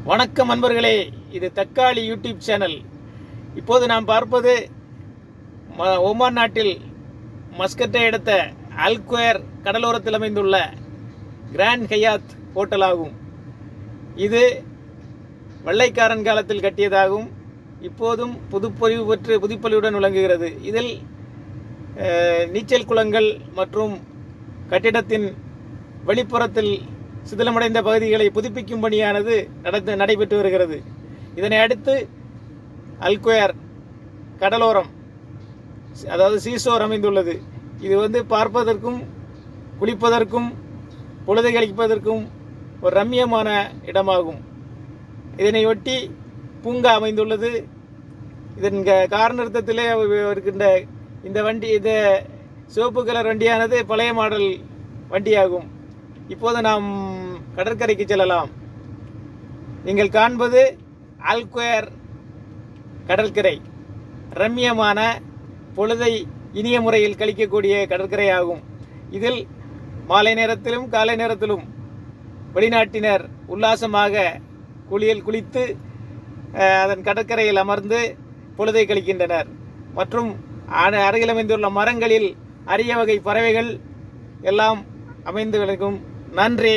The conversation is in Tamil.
வணக்கம் அன்பர்களே, இது தக்காளி யூடியூப் சேனல். இப்போது நாம் பார்ப்பது ஒமான் நாட்டில் மஸ்கட்டை அடுத்த அல்குவேர் கடலோரத்தில் அமைந்துள்ள கிராண்ட் ஹயாத் ஹோட்டல் ஆகும். இது வெள்ளைக்காரன் காலத்தில் கட்டியதாகும். இப்போதும் புதுப்பொலிவுடன் விளங்குகிறது. இதில் நீச்சல் குளங்கள் மற்றும் கட்டிடத்தின் வெளிப்புறத்தில் சிதிலமடைந்த பகுதிகளை புதுப்பிக்கும் பணியானது நடைபெற்று வருகிறது. இதனை அடுத்து அல்குவேர் கடலோரம், அதாவது சீசோர் அமைந்துள்ளது. இது பார்ப்பதற்கும் குளிப்பதற்கும் பொழுதை கழிப்பதற்கும் ஒரு ரம்மியமான இடமாகும். இதனையொட்டி பூங்கா அமைந்துள்ளது. இதன் கார் நிறுத்தத்திலே இருக்கின்ற இந்த சிவப்பு கலர் வண்டியானது பழைய மாடல் வண்டியாகும். இப்போது நாம் கடற்கரைக்கு செல்லலாம். நீங்கள் காண்பது அல்குவேர் கடற்கரை. ரம்மியமான பொழுதை இனிய முறையில் கழிக்கக்கூடிய கடற்கரை ஆகும். இதில் மாலை நேரத்திலும் காலை நேரத்திலும் வெளிநாட்டினர் உல்லாசமாக குளித்து அதன் கடற்கரையில் அமர்ந்து பொழுதை கழிக்கின்றனர். மற்றும் அருகில் அமைந்துள்ள மரங்களில் அரிய வகை பறவைகள் எல்லாம் அமைந்து விளக்கும். நன்றி.